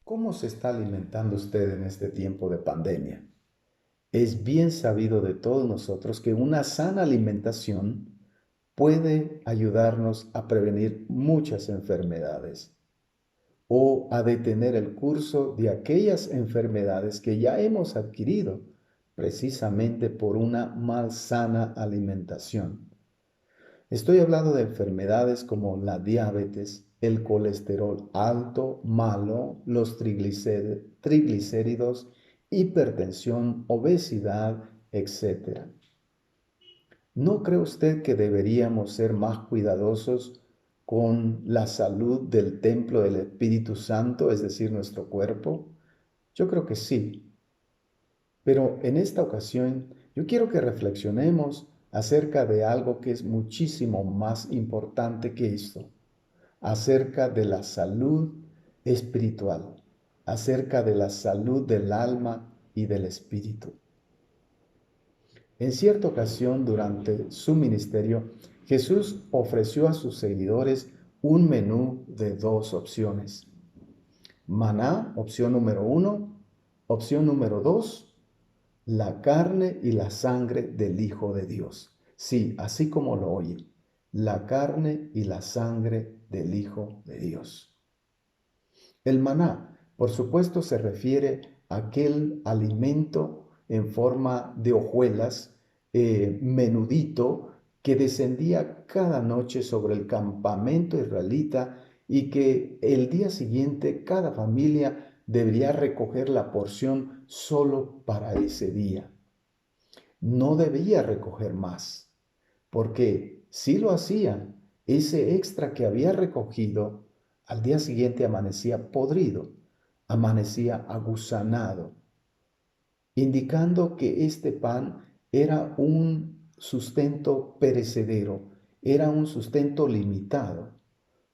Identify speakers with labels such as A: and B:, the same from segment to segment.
A: ¿Cómo se está alimentando usted en este tiempo de pandemia? Es bien sabido de todos nosotros que una sana alimentación puede ayudarnos a prevenir muchas enfermedades o a detener el curso de aquellas enfermedades que ya hemos adquirido precisamente por una malsana alimentación. Estoy hablando de enfermedades como la diabetes, el colesterol alto, malo, los triglicéridos, hipertensión, obesidad, etcétera. ¿No cree usted que deberíamos ser más cuidadosos con la salud del templo del Espíritu Santo, es decir, nuestro cuerpo? Yo creo que sí. Pero en esta ocasión yo quiero que reflexionemos acerca de algo que es muchísimo más importante que esto, acerca de la salud espiritual, acerca de la salud del alma y del espíritu. En cierta ocasión durante su ministerio, Jesús ofreció a sus seguidores un menú de dos opciones. Maná, opción número uno; opción número dos, la carne y la sangre del Hijo de Dios. Sí, así como lo oye, la carne y la sangre del Hijo de Dios. El maná, por supuesto, se refiere a aquel alimento en forma de hojuelas, menudito, que descendía cada noche sobre el campamento israelita y que el día siguiente cada familia debería recoger la porción solo para ese día. No debía recoger más, porque si lo hacía, ese extra que había recogido al día siguiente amanecía podrido, amanecía agusanado, indicando que este pan era un sustento perecedero, era un sustento limitado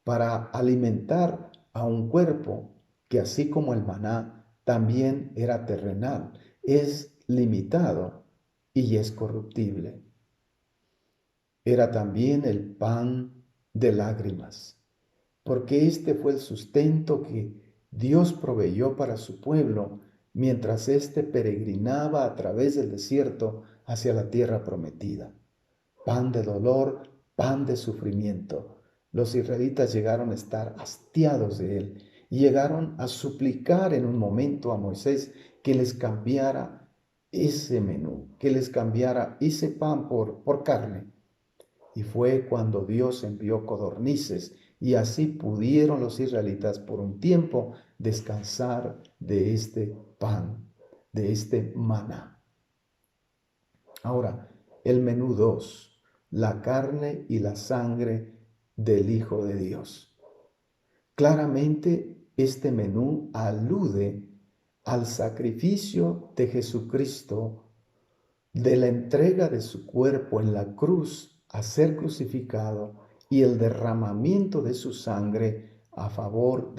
A: para alimentar a un cuerpo que, así como el maná, también era terrenal, es limitado y es corruptible. Era también el pan de lágrimas, porque este fue el sustento que Dios proveyó para su pueblo mientras éste peregrinaba a través del desierto hacia la tierra prometida. Pan de dolor, pan de sufrimiento. Los israelitas llegaron a estar hastiados de él y llegaron a suplicar en un momento a Moisés que les cambiara ese menú, que les cambiara ese pan por carne. Y fue cuando Dios envió codornices y así pudieron los israelitas por un tiempo descansar de este pan, de este maná. Ahora, el menú 2, la carne y la sangre del Hijo de Dios. Claramente este menú alude al sacrificio de Jesucristo, de la entrega de su cuerpo en la cruz a ser crucificado y el derramamiento de su sangre a favor,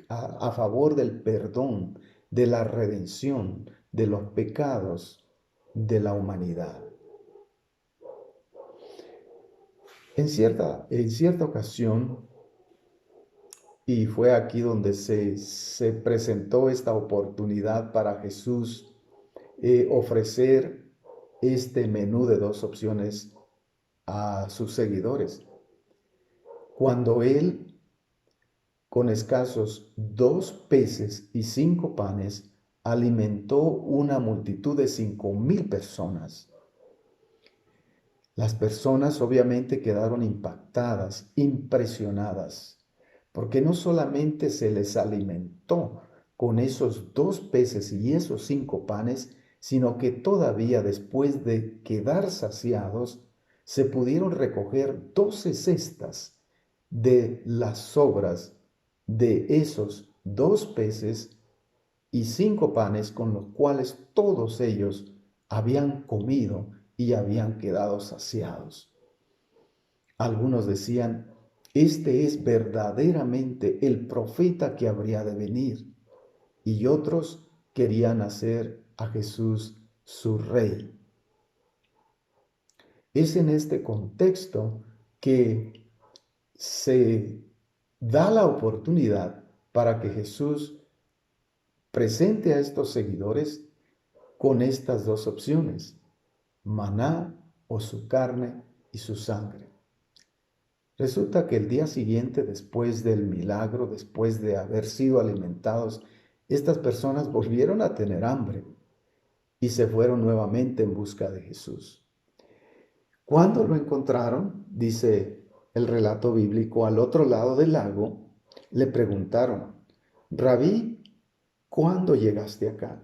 A: a favor del perdón, de la redención, de los pecados de la humanidad. En cierta ocasión, y fue aquí donde se presentó esta oportunidad para Jesús ofrecer este menú de dos opciones a sus seguidores. Cuando él, con escasos 2 peces y 5 panes, alimentó una multitud de 5,000 personas. Las personas obviamente quedaron impactadas, impresionadas, porque no solamente se les alimentó con esos 2 peces y esos 5 panes, sino que todavía después de quedar saciados, se pudieron recoger 12 cestas de las sobras de esos 2 peces y 5 panes con los cuales todos ellos habían comido y habían quedado saciados. Algunos decían, este es verdaderamente el profeta que habría de venir. Y otros querían hacer a Jesús su rey. Es en este contexto que se da la oportunidad para que Jesús presente a estos seguidores con estas dos opciones: maná o su carne y su sangre. Resulta que el día siguiente, después del milagro, después de haber sido alimentados, estas personas volvieron a tener hambre y se fueron nuevamente en busca de Jesús. Cuando lo encontraron, dice el relato bíblico, al otro lado del lago, le preguntaron: Rabí, ¿cuándo llegaste acá?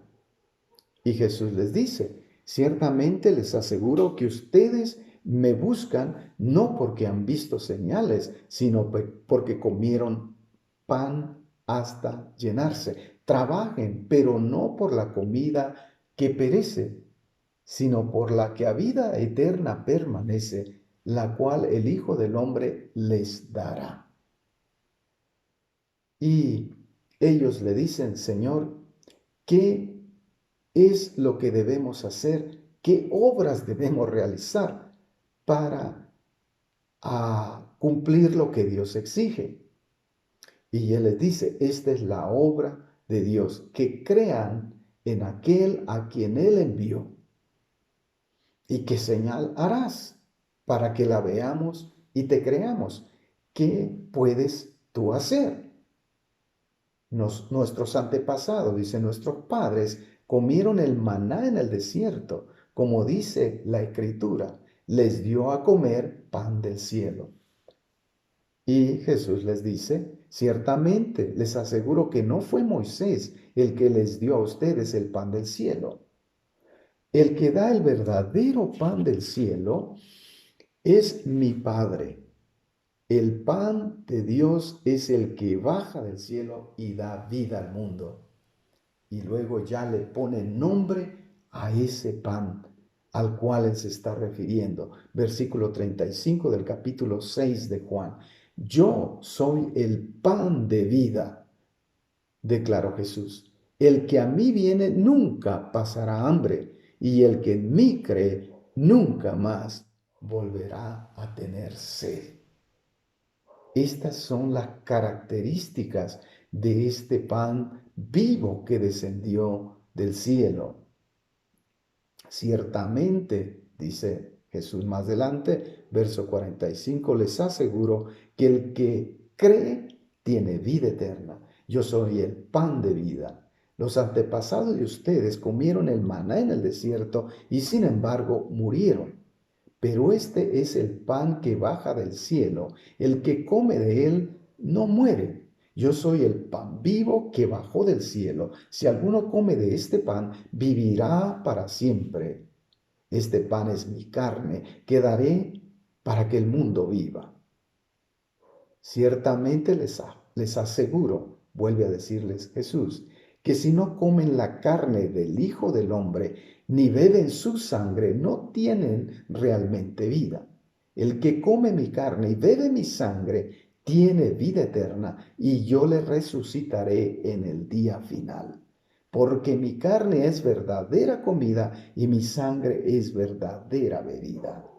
A: Y Jesús les dice: ciertamente les aseguro que ustedes me buscan no porque han visto señales, sino porque comieron pan hasta llenarse. Trabajen, pero no por la comida que perece, sino por la que a vida eterna permanece, la cual el Hijo del Hombre les dará. Y ellos le dicen: Señor, ¿qué es lo que debemos hacer? ¿Qué obras debemos realizar para cumplir lo que Dios exige? Y Él les dice: esta es la obra de Dios, que crean en aquel a quien Él envió. ¿Y qué señal harás para que la veamos y te creamos? ¿Qué puedes tú hacer? Nuestros antepasados, dice, nuestros padres comieron el maná en el desierto, como dice la Escritura, les dio a comer pan del cielo. Y Jesús les dice: ciertamente les aseguro que no fue Moisés el que les dio a ustedes el pan del cielo. El que da el verdadero pan del cielo es mi Padre. El pan de Dios es el que baja del cielo y da vida al mundo. Y luego ya le pone nombre a ese pan al cual él se está refiriendo. Versículo 35 del capítulo 6 de Juan. Yo soy el pan de vida, declaró Jesús. El que a mí viene nunca pasará hambre, y el que en mí cree nunca más volverá a tener sed. Estas son las características de este pan vivo que descendió del cielo. Ciertamente, dice Jesús más adelante, verso 45, les aseguro que el que cree tiene vida eterna. Yo soy el pan de vida. Los antepasados de ustedes comieron el maná en el desierto y sin embargo murieron. Pero este es el pan que baja del cielo. El que come de él no muere. Yo soy el pan vivo que bajó del cielo. Si alguno come de este pan, vivirá para siempre. Este pan es mi carne, que daré para que el mundo viva. Ciertamente les aseguro, vuelve a decirles Jesús, que si no comen la carne del Hijo del Hombre, ni beben su sangre, no tienen realmente vida. El que come mi carne y bebe mi sangre, tiene vida eterna, y yo le resucitaré en el día final. Porque mi carne es verdadera comida y mi sangre es verdadera bebida.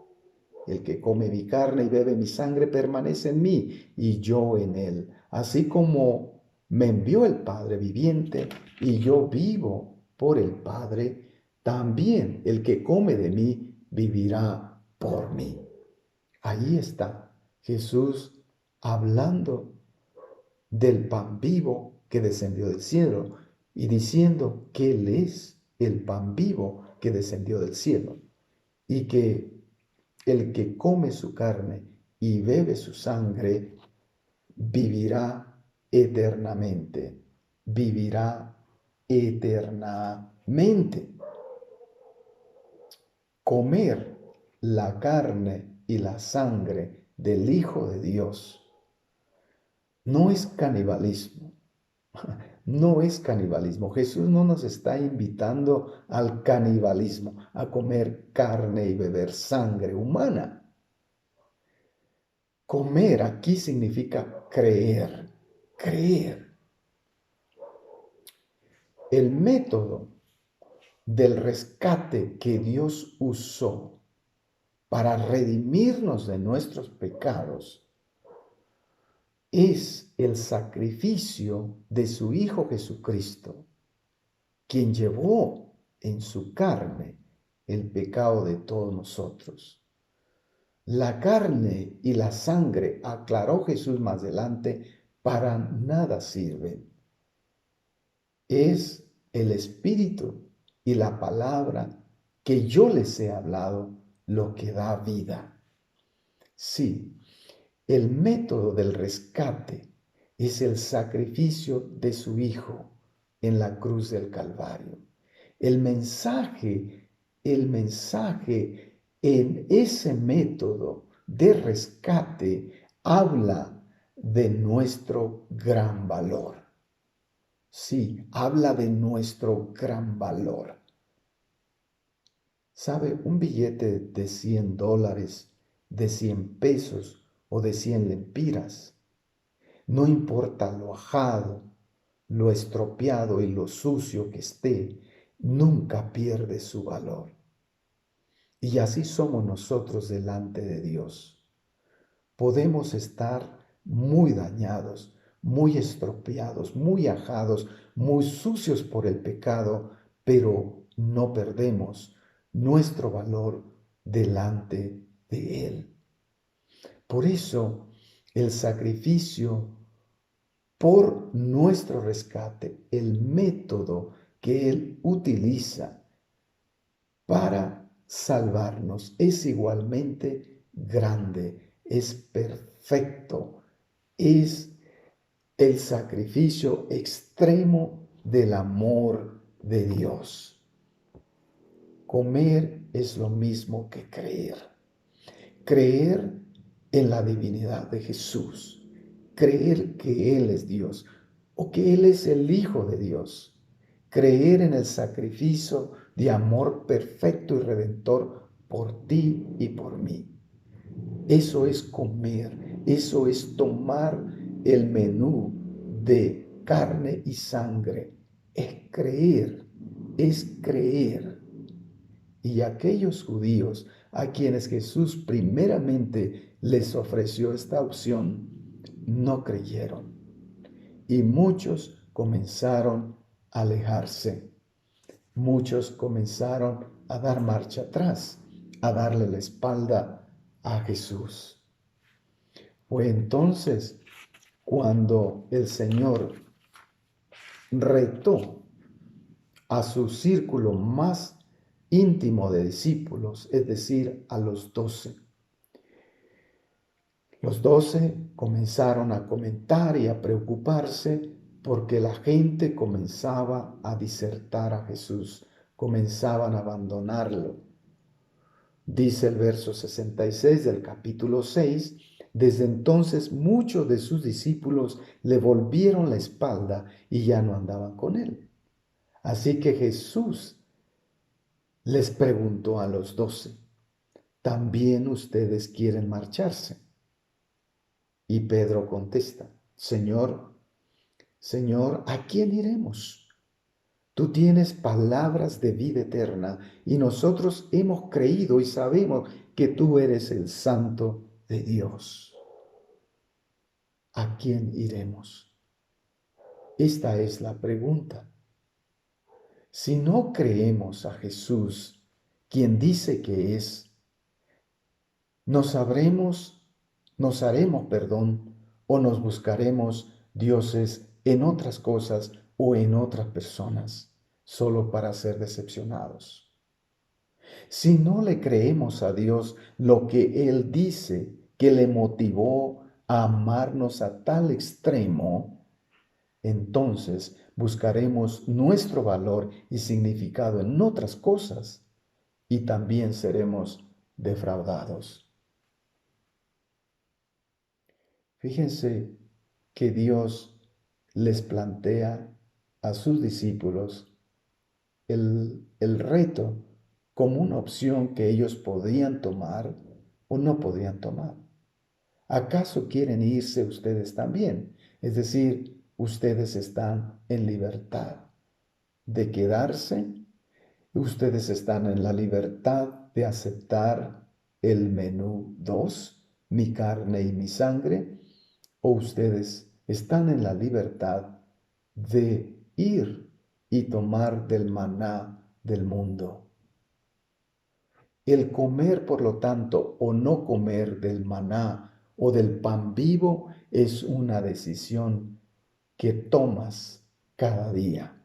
A: El que come mi carne y bebe mi sangre permanece en mí y yo en él. Así como me envió el Padre viviente y yo vivo por el Padre, también el que come de mí vivirá por mí. Ahí está Jesús hablando del pan vivo que descendió del cielo y diciendo que Él es el pan vivo que descendió del cielo y que el que come su carne y bebe su sangre vivirá eternamente, vivirá eternamente. Comer la carne y la sangre del Hijo de Dios no es canibalismo. No es canibalismo. Jesús no nos está invitando al canibalismo, a comer carne y beber sangre humana. Comer aquí significa creer, creer. El método del rescate que Dios usó para redimirnos de nuestros pecados es el sacrificio de su Hijo Jesucristo. quien llevó en su carne el pecado de todos nosotros. La carne y la sangre, aclaró Jesús más adelante, para nada sirven. Es el Espíritu y la palabra que yo les he hablado lo que da vida. Sí, el método del rescate es el sacrificio de su Hijo en la cruz del Calvario. El mensaje en ese método de rescate habla de nuestro gran valor. Sí, habla de nuestro gran valor. ¿Sabe? Un billete de $100, de 100 pesos o de 100 lempiras, no importa lo ajado, lo estropeado y lo sucio que esté, nunca pierde su valor. Y así somos nosotros delante de Dios. Podemos estar muy dañados, muy estropeados, muy ajados, muy sucios por el pecado, pero no perdemos nuestro valor delante de Él. Por eso, el sacrificio por nuestro rescate, el método que Él utiliza para salvarnos es igualmente grande, es perfecto, es el sacrificio extremo del amor de Dios. Comer es lo mismo que creer. Creer en la divinidad de Jesús. Creer que Él es Dios o que Él es el Hijo de Dios. Creer en el sacrificio de amor perfecto y redentor por ti y por mí. Eso es comer, eso es tomar el menú de carne y sangre. Es creer, es creer. Y aquellos judíos a quienes Jesús primeramente les ofreció esta opción, no creyeron. Y muchos comenzaron a alejarse. Muchos comenzaron a dar marcha atrás, a darle la espalda a Jesús. Fue entonces cuando el Señor retó a su círculo más íntimo de discípulos, es decir, a los 12. Los 12 comenzaron a comentar y a preocuparse porque la gente comenzaba a disertar a Jesús, comenzaban a abandonarlo. Dice el verso 66 del capítulo 6, desde entonces muchos de sus discípulos le volvieron la espalda y ya no andaban con él. Así que Jesús les preguntó a los 12, ¿también ustedes quieren marcharse? Y Pedro contesta, Señor, ¿a quién iremos? Tú tienes palabras de vida eterna y nosotros hemos creído y sabemos que tú eres el Santo de Dios. ¿A quién iremos? Esta es la pregunta. Si no creemos a Jesús, quien dice que es, nos haremos, o nos buscaremos dioses en otras cosas o en otras personas, solo para ser decepcionados. Si no le creemos a Dios lo que Él dice que le motivó a amarnos a tal extremo, entonces buscaremos nuestro valor y significado en otras cosas y también seremos defraudados. Fíjense que Dios les plantea a sus discípulos el reto como una opción que ellos podían tomar o no podían tomar. ¿Acaso quieren irse ustedes también? Es decir, ustedes están en libertad de quedarse, ustedes están en la libertad de aceptar el menú 2, mi carne y mi sangre, o ustedes están en la libertad de ir y tomar del maná del mundo. El comer, por lo tanto, o no comer del maná o del pan vivo es una decisión que tomas cada día.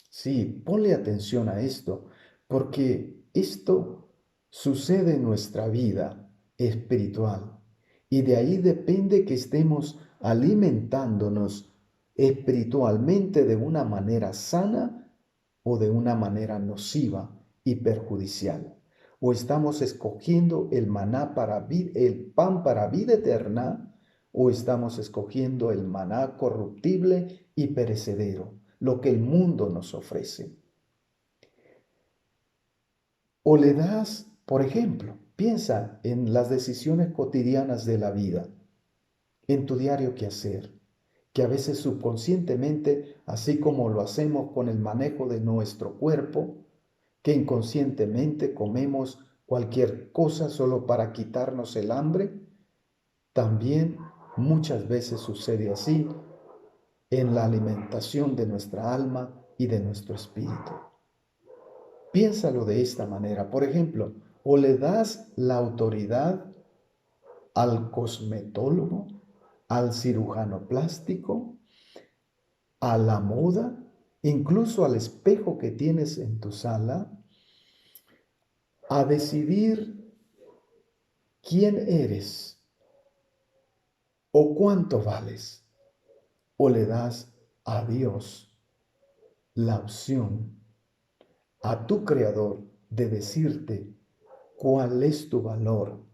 A: Sí, ponle atención a esto, porque esto sucede en nuestra vida espiritual y de ahí depende que estemos alimentándonos espiritualmente de una manera sana o de una manera nociva y perjudicial. O estamos escogiendo el maná el pan para vida eterna, o estamos escogiendo el maná corruptible y perecedero, lo que el mundo nos ofrece. O le das, por ejemplo, piensa en las decisiones cotidianas de la vida, en tu diario quehacer, que a veces subconscientemente, así como lo hacemos con el manejo de nuestro cuerpo, que inconscientemente comemos cualquier cosa solo para quitarnos el hambre, también muchas veces sucede así en la alimentación de nuestra alma y de nuestro espíritu. Piénsalo de esta manera. Por ejemplo, o le das la autoridad al cosmetólogo, al cirujano plástico, a la moda, incluso al espejo que tienes en tu sala, a decidir quién eres o cuánto vales, o le das a Dios la opción, a tu Creador, de decirte cuál es tu valor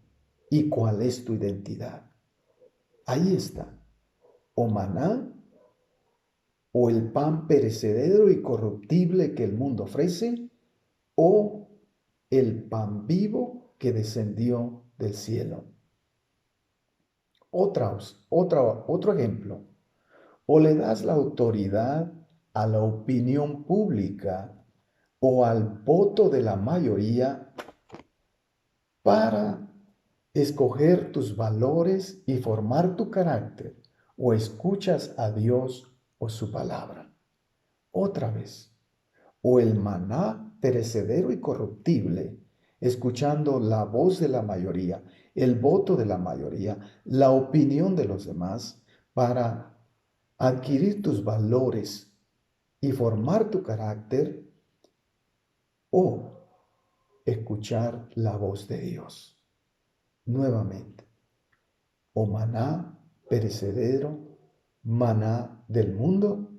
A: y cuál es tu identidad. Ahí está, o maná, o el pan perecedero y corruptible que el mundo ofrece, o el pan vivo que descendió del cielo. Otro ejemplo, o le das la autoridad a la opinión pública o al voto de la mayoría para escoger tus valores y formar tu carácter, o escuchas a Dios o su palabra. Otra vez, o el maná perecedero y corruptible, escuchando la voz de la mayoría, el voto de la mayoría, la opinión de los demás, para adquirir tus valores y formar tu carácter, o escuchar la voz de Dios. Nuevamente, o maná perecedero, maná del mundo,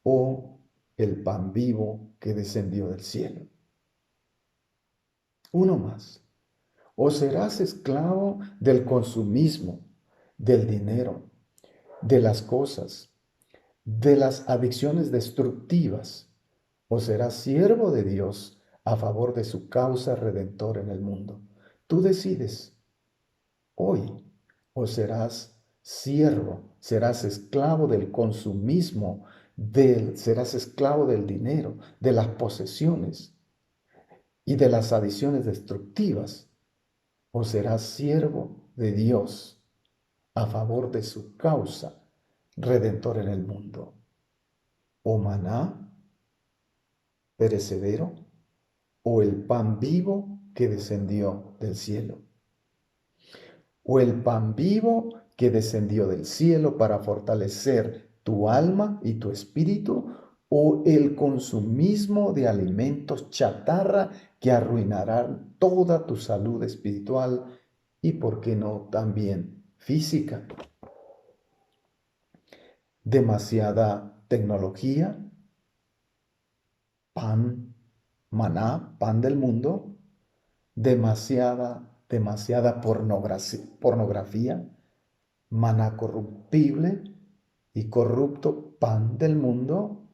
A: o el pan vivo que descendió del cielo. Uno más. O serás esclavo del consumismo, del dinero, de las cosas, de las adicciones destructivas, o serás siervo de Dios a favor de su causa redentora en el mundo. Tú decides hoy, o serás siervo, serás esclavo del consumismo, serás esclavo del dinero, de las posesiones y de las adicciones destructivas, o serás siervo de Dios a favor de su causa redentora en el mundo. O maná perecedero, o el pan vivo que descendió del cielo. O el pan vivo que descendió del cielo para fortalecer tu alma y tu espíritu, o el consumismo de alimentos chatarra que arruinarán toda tu salud espiritual y, por qué no, también física. Demasiada tecnología, pan, maná, pan del mundo, demasiada pornografía, maná corruptible y corrupto, pan del mundo,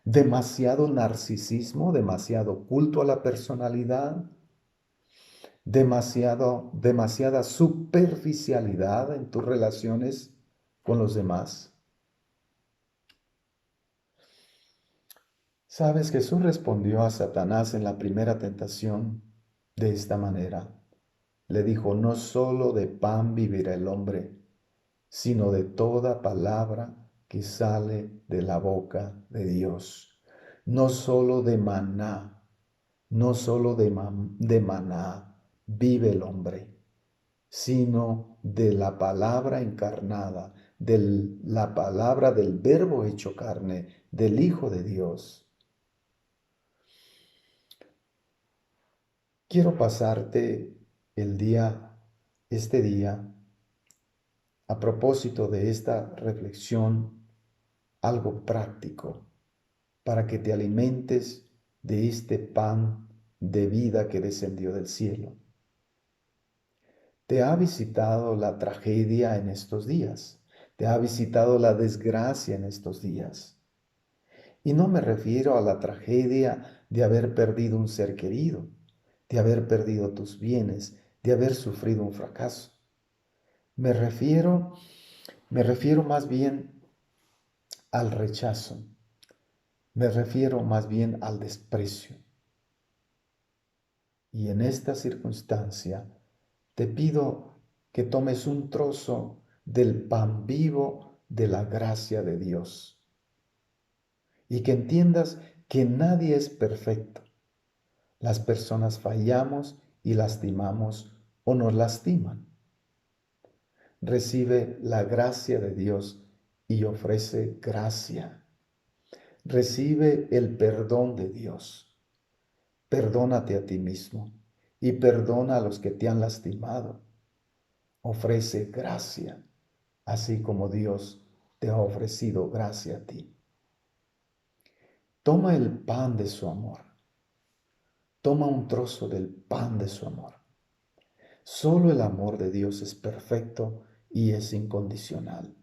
A: demasiado narcisismo, demasiado culto a la personalidad, demasiada superficialidad en tus relaciones con los demás. Sabes, Jesús respondió a Satanás en la primera tentación de esta manera. Le dijo, no solo de pan vivirá el hombre, sino de toda palabra que sale de la boca de Dios. No solo de maná, no solo de maná vive el hombre, sino de la palabra encarnada, de la palabra del Verbo hecho carne, del Hijo de Dios. Quiero pasarte este día, a propósito de esta reflexión, algo práctico para que te alimentes de este pan de vida que descendió del cielo. Te ha visitado la tragedia en estos días, te ha visitado la desgracia en estos días. Y no me refiero a la tragedia de haber perdido un ser querido, de haber perdido tus bienes, de haber sufrido un fracaso. Me refiero más bien al rechazo, me refiero más bien al desprecio. Y en esta circunstancia te pido que tomes un trozo del pan vivo de la gracia de Dios y que entiendas que nadie es perfecto. Las personas fallamos y lastimamos o nos lastiman. Recibe la gracia de Dios y ofrece gracia. Recibe el perdón de Dios. Perdónate a ti mismo y perdona a los que te han lastimado. Ofrece gracia, así como Dios te ha ofrecido gracia a ti. Toma el pan de su amor. Toma un trozo del pan de su amor. Solo el amor de Dios es perfecto y es incondicional.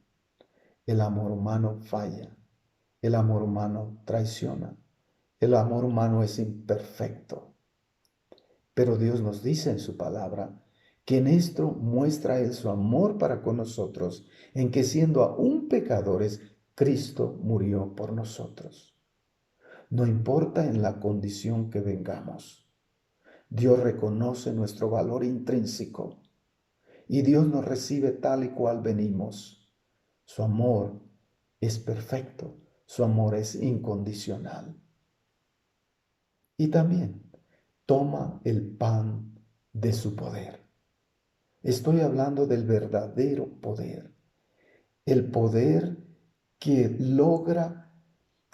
A: El amor humano falla. El amor humano traiciona. El amor humano es imperfecto. Pero Dios nos dice en su palabra que en esto muestra Él su amor para con nosotros, en que siendo aún pecadores, Cristo murió por nosotros. No importa en la condición que vengamos, Dios reconoce nuestro valor intrínseco y Dios nos recibe tal y cual venimos. Su amor es perfecto, su amor es incondicional. Y también toma el pan de su poder. Estoy hablando del verdadero poder, el poder que logra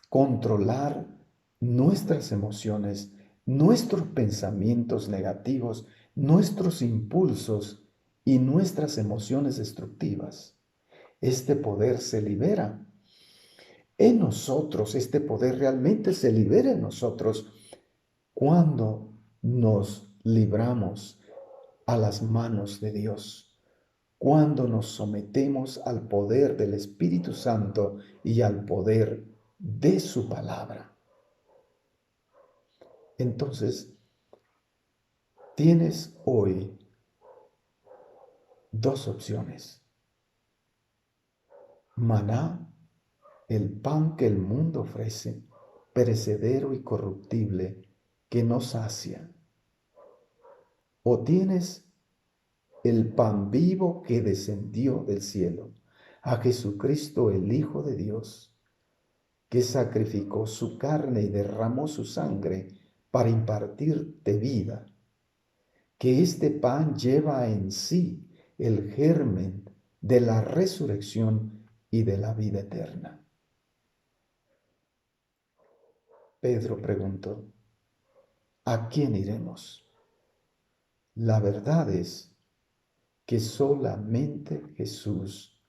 A: controlar nuestras emociones, nuestros pensamientos negativos, nuestros impulsos y nuestras emociones destructivas. Este poder se libera en nosotros, este poder realmente se libera en nosotros cuando nos libramos a las manos de Dios, cuando nos sometemos al poder del Espíritu Santo y al poder de su palabra. Entonces, tienes hoy dos opciones. Maná, el pan que el mundo ofrece, perecedero y corruptible, que no sacia. O tienes el pan vivo que descendió del cielo, a Jesucristo el Hijo de Dios, que sacrificó su carne y derramó su sangre para impartirte vida, que este pan lleva en sí el germen de la resurrección y de la vida eterna. Pedro preguntó, ¿a quién iremos? La verdad es que solamente Jesús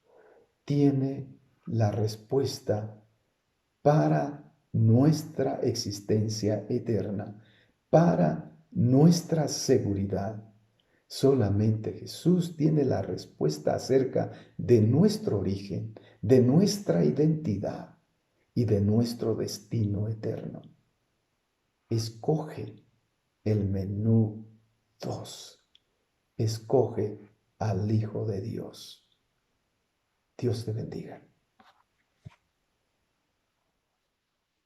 A: tiene la respuesta para nuestra existencia eterna, para nuestra seguridad. Solamente Jesús tiene la respuesta acerca de nuestro origen, de nuestra identidad y de nuestro destino eterno. Escoge el menú 2. Escoge al Hijo de Dios. Dios te bendiga.